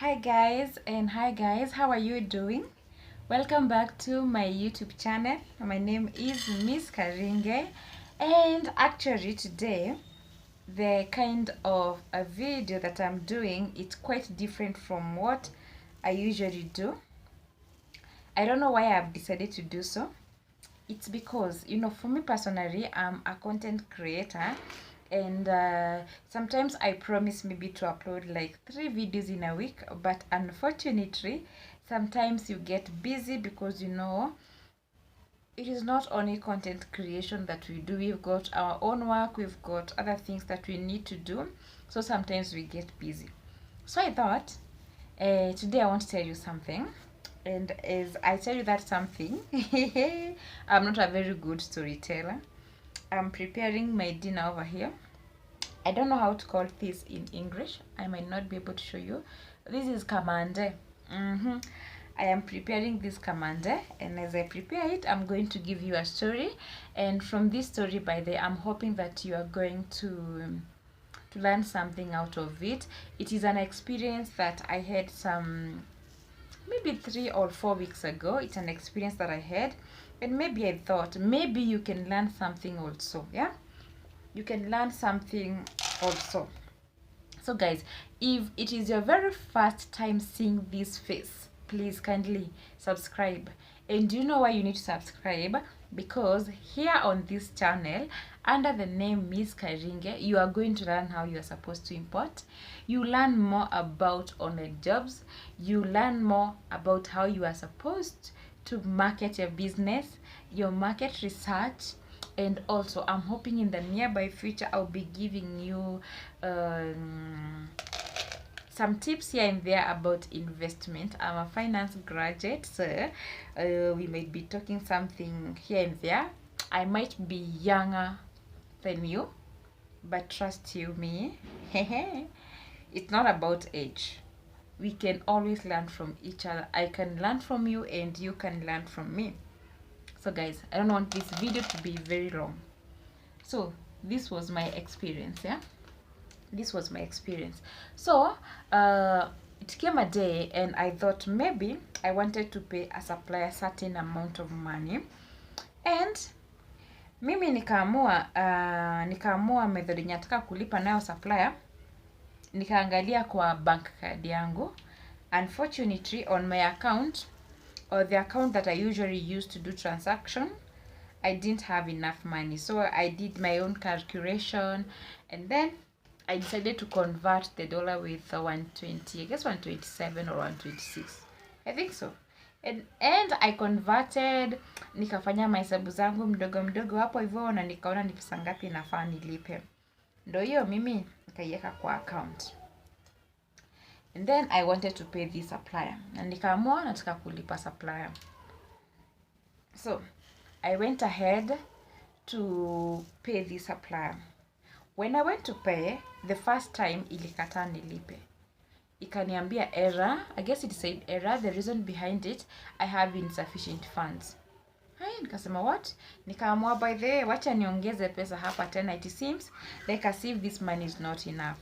Hi guys, how are you doing? Welcome back to my YouTube channel. My name is Miss Karinge, and actually today the kind of a video that I'm doing, it's quite different from what I usually do. I don't know why I've decided to do so. It's because, for me personally, I'm a content creator, and sometimes I promise maybe to upload like 3 videos in a week, but unfortunately sometimes you get busy because it is not only content creation that we do. We've got our own work, we've got other things that we need to do, so sometimes we get busy. So I thought today I want to tell you something, and as I tell you that something, I'm not a very good storyteller. I'm preparing my dinner over here. I don't know how to call this in English. I might not be able to show you. This is kamande. I am preparing this kamande, and as I prepare it, I'm going to give you a story. And from this story, by the way, I'm hoping that you are going to learn something out of it. It is an experience that I had maybe 3 or 4 weeks ago. It's an experience that I had, and maybe I thought maybe you can learn something also. Yeah, you can learn something also. So guys, if it is your very first time seeing this face, please kindly subscribe. And do you know why you need to subscribe? Because here on this channel, under the name Miss Karinge, you are going to learn how you are supposed to import. You learn more about online jobs. You learn more about how you are supposed to market your business, your market research. And also, I'm hoping in the nearby future I'll be giving you some tips here and there about investment. I'm a finance graduate, so we might be talking something here and there. I might be younger than you, but trust you me, it's not about age. We can always learn from each other. I can learn from you and you can learn from me. So guys, I don't want this video to be very long. So this was my experience. This was my experience. So it came a day and I thought maybe I wanted to pay a supplier a certain amount of money, and mimi nikaamua method yenye nataka kulipa nayo supplier. Nikaangalia kwa bank card yangu. Unfortunately, on my account, or the account that I usually use to do transaction, I didn't have enough money. So I did my own calculation, and then I decided to convert the dollar with 120, I guess 127 or 126. I think so. And I converted, nikafanya mahesabu zangu mdogo mdogo hapo hivyo, na nikaona ni pesa ngapi nafaa nilipe. Ndio hiyo mimi nikaiweka kwa account. And then I wanted to pay this supplier. Na nikaamua nataka kulipa supplier. So I went ahead to pay this supplier. When I went to pay, the first time ilikataa nilipe. Ikaniambia error. I guess it said error. The reason behind it, I have insufficient funds. Hai, nikasema what? Nikaamua by the way, wacha niongeze pesa hapa tena. It seems like as if this money is not enough.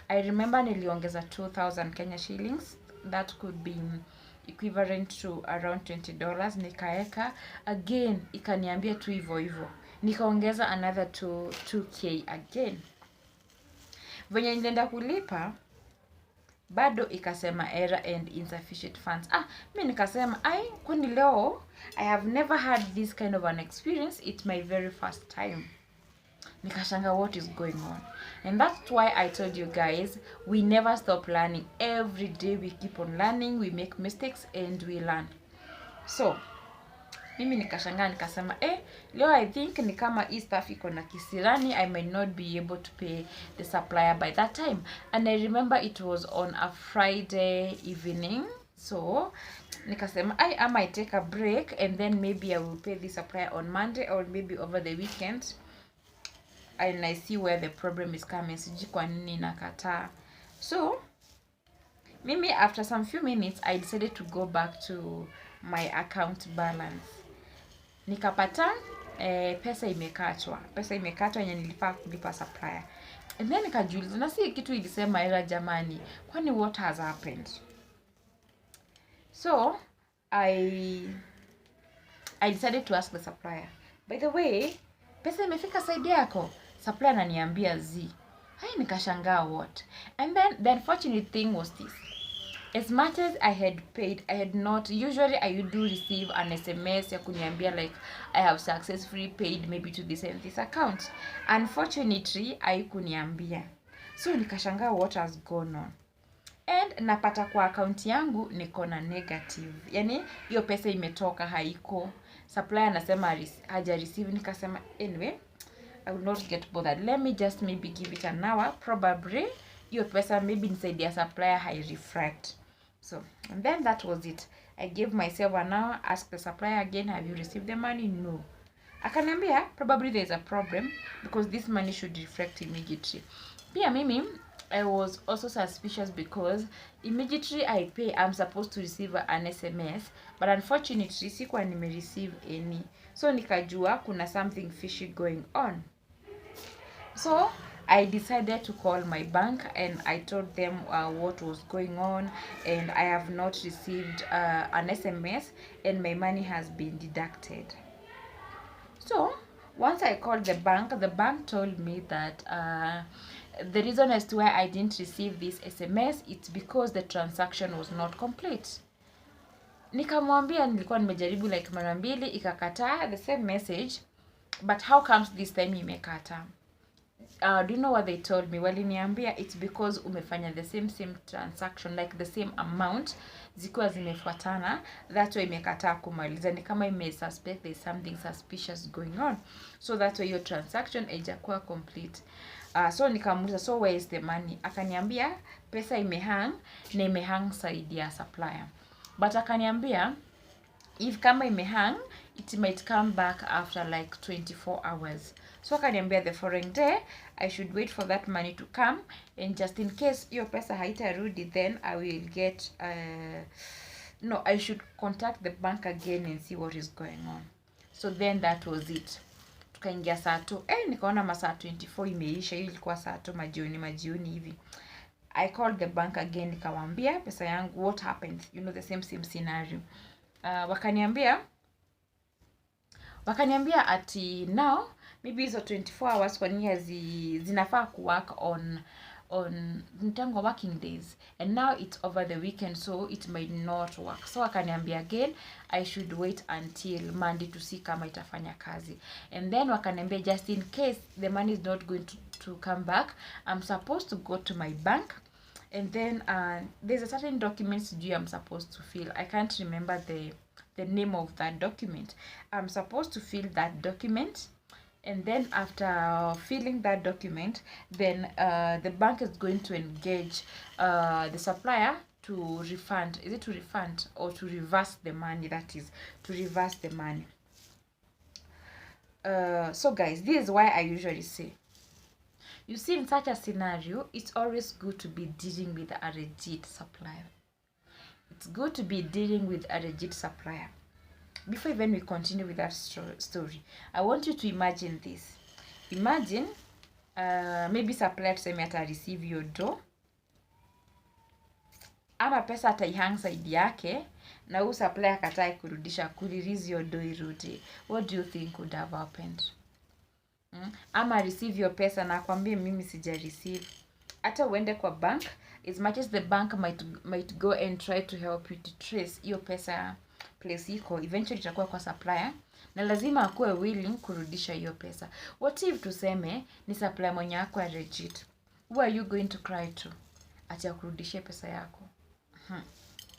I remember niliongeza 2,000 Kenya shillings. That could be equivalent to around $20. Nikaeka again, ikaniambia tu hivyo hivyo. Nikaongeza another 2K again. Venye nilienda kulipa, bado ikasema error and insufficient funds. Mimi nikasema kwani leo I have never had this kind of an experience. It's my very first time. Nikashanga what is going on. And that's why I told you guys, we never stop learning. Every day we keep on learning, we make mistakes and we learn. So mimi nikashanga nikasema leo I think ni kama hii stuff iko na kisirani. I may not be able to pay the supplier by that time. And I remember it was on a Friday evening. So nikasema I might take a break and then maybe I will pay the supplier on Monday or maybe over the weekend. And I see where the problem is coming. Sijui kwa nini nakataa. So mimi after some few minutes I decided to go back to my account balance. Nikapata pesa imekatwa. Pesa imekatwa yenye nilifaa kulipa supplier. And then nikajiuliza, na si kitu ilisema error jamani. Kwani what has happened? So I decided to ask the supplier, by the way, pesa imefika side yako? Supplier ananiambia z. Hai, nikashangaa what. And then the unfortunate thing was this. As much as I had paid, I had not, usually I do receive an SMS ya kuniambia like I have successfully paid maybe to this and this account. Unfortunately, haikuniambia. So nikashangaa what has gone on. And napata kwa account yangu niko na negative. Yani hiyo pesa imetoka haiko. Supplier anasema haja receive, nikasema anyway, I will not get bothered. Let me just maybe give it an hour. Probably hiyo pesa maybe nisaidia supplier hai refract. So, and then that was it. I gave myself an hour, asked the supplier again, have you received the money? No. Akaniambia, probably there's a problem because this money should reflect immediately. Pia mimi, I was also suspicious because immediately I pay, I'm supposed to receive an SMS, but unfortunately, sikuwa receive any. So, nikajua kuna something fishy going on. So, I decided to call my bank and I told them what was going on, and I have not received an SMS and my money has been deducted. So once I called the bank told me that the reason as to why I didn't receive this SMS, it's because the transaction was not complete. Nikamwambia nilikuwa nimejaribu like mara mbili ikakataa the same message, but how comes this time imekata? Do you know what they told me? Waliniambia it's because umefanya the same transaction, like the same amount zikuwa zimefuatana, that's why imekataa kumaliza. Ni kama suspect there's something suspicious going on, so that's why your transaction haijakuwa complete. So nikamuuliza, so where is the money? Akaniambia pesa imehang na imehang side ya supplier, but akaniambia if kama imehang it might come back after like 24 hours. So akaniambia the following day I should wait for that money to come, and just in case hiyo pesa haitarudi, then I will get no, I should contact the bank again and see what is going on. So then that was it. Tukaingia saa 2. Nikaona masaa 24 imeisha. Hiyo ilikuwa saa 2 majioni hivi. I called the bank again, nikawaambia pesa yangu, what happened, you know, the same scenario. Wakaniambia ati now maybe hizo 24 hours kwa nini zinafaa kuwork on mtango working days, and now it's over the weekend, so it might not work. So wakaniambia again I should wait until Monday to see kama itafanya kazi, and then wakaniambia just in case the money is not going to come back, I'm supposed to go to my bank, and then there's a certain documents I'm supposed to fill. I can't remember the name of that document. I'm supposed to fill that document, and then after filling that document, then the bank is going to engage the supplier to refund. Is it to refund or to reverse the money? That is to reverse the money. So guys, this is why I usually say, you see, in such a scenario, it's always good to be dealing with a legit supplier. It's good to be dealing with a legit supplier. Before even we continue with that story, I want you to imagine this. Imagine maybe supplier tuseme ata receive your dough, ama pesa ataihang side yake na huyu supplier akatai kurudisha, kurelease your dough irudi. What do you think would have happened? Ama receive your pesa na akwambie mimi sija receive. Hata uende kwa bank, as much as the bank might go and try to help you to trace your pesa place iko, eventually itakuwa kwa supplier na lazima akuwe willing kurudisha hiyo pesa. What if tuseme ni supplier mwenye akwa legit? Who are you going to cry to ati akurudishie pesa yako?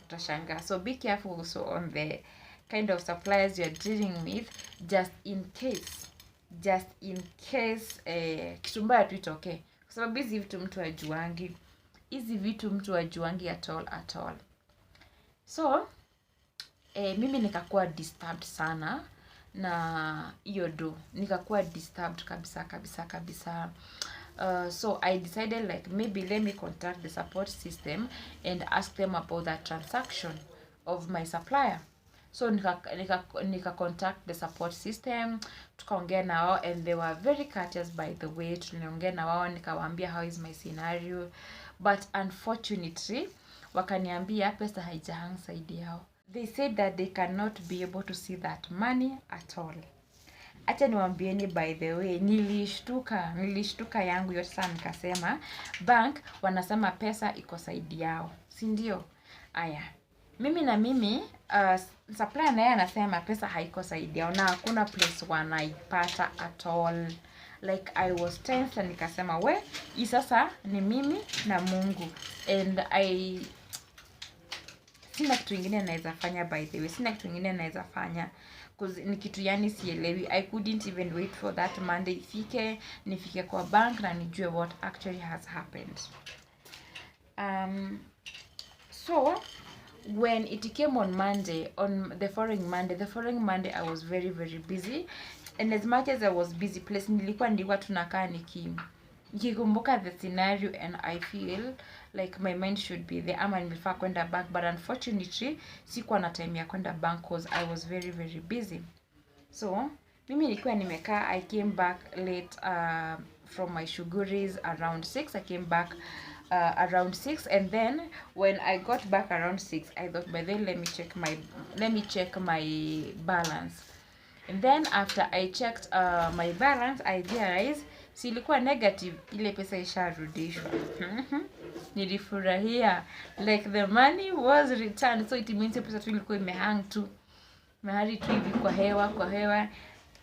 Utashangaa. So be careful also on the kind of suppliers you're dealing with, just in case kitu mbaya tu itokee, kwa sababu hizi vitu mtu ajuangi at all. So mimi nikakuwa disturbed sana na hiyo do, nikakuwa disturbed kabisa. So I decided like maybe let me contact the support system and ask them about that transaction of my supplier. So nika contact the support system, tukaongea na wao, and they were very courteous by the way. Tuliongea na wao, nikawaambia how is my scenario, but unfortunately wakaniambia pesa haijahang side yao. They said that they cannot be able to see that money at all. Acha niwaambieni, by the way, nilishtuka yangu yote sana, nikasema bank wanasema pesa iko side yao, si ndio? Aya, mimi supplier naye anasema pesa haiko side yao na hakuna place wanaipata at all. Like I was tense, and nikasema hii sasa ni mimi na Mungu, and sina kitu kingine naweza fanya. By the way, sina kitu kingine naweza fanya cause ni kitu yani sielewi. I couldn't even wait for that Monday ifike, nifike kwa bank na nijue what actually has happened. So when it came on Monday, on the following Monday I was very very busy, and as much as I was busy, place nilikuwa tunakaa nikikumbuka the scenario, and I feel like my mind should be there ama nilifaa kwenda bank, but unfortunately sikuwa na time ya kwenda bank cause I was very very busy. So mimi nilikuwa nimekaa. I came back late from my shuguris around 6. I came back around 6, and then when I got back around 6, I thought, by then let me check my balance. And then after I checked my balance, I realized silikuwa negative, ile pesa isharudishwa. Nilifurahia, like the money was returned. So it means pesa tu ilikuwa imehang tu mahali tu hivi kwa hewa,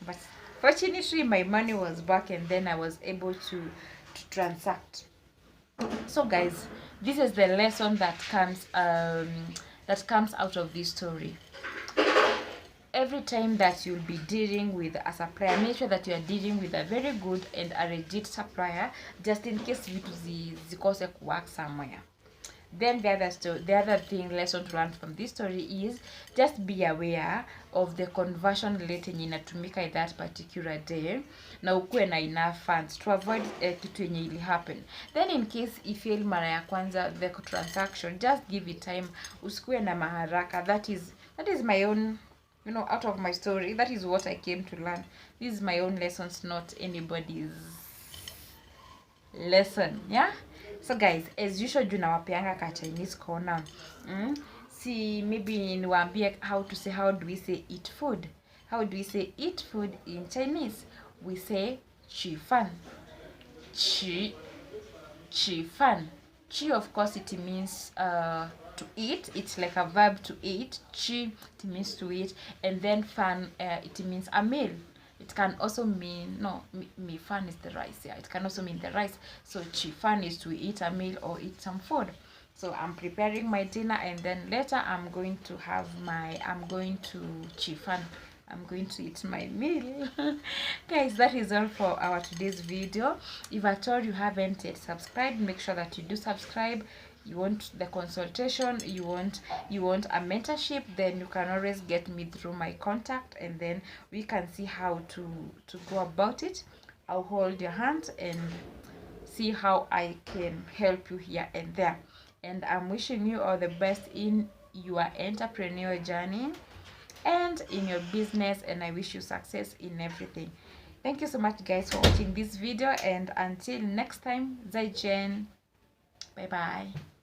but fortunately my money was back, and then I was able to transact. So guys, this is the lesson that comes out of this story. Every time that you'll be dealing with a supplier, make sure that you are dealing with a very good and a legit supplier, just in case vitu zikose kuwork somewhere. Then the other lesson to learn from this story is just be aware of the conversion rate yenye inatumika in that particular day, na ukuwe na enough funds to avoid kitu yenye ili happen. Then in case ifail mara ya kwanza the transaction, just give it time, usikuwe na maharaka. That is my own, out of my story, that is what I came to learn. This is my own lessons, not anybody's lesson. Yeah. So guys, as usual, nawapeanga ka Chinese corner. See, maybe niwaambie how do we say eat food? How do we say eat food in Chinese? We say chi fan. Chi fan. Chi, of course, it means to eat. It's like a verb to eat. Chi, it means to eat, and then fan, it means a meal. It can also mean, mi fan is the rice. Yeah, it can also mean the rice. So chi fan is to eat a meal or eat some food. So I'm preparing my dinner, and then later I'm going to chi fan. I'm going to eat my meal. Guys, that is all for our today's video. If at all you haven't yet subscribed, make sure that you do subscribe. You want the consultation, you want a mentorship, then you can always get me through my contact, and then we can see how to go about it. I'll hold your hand and see how I can help you here and there. And I'm wishing you all the best in your entrepreneurial journey and in your business, and I wish you success in everything. Thank you so much guys for watching this video, and until next time, Zaijian. Bye bye.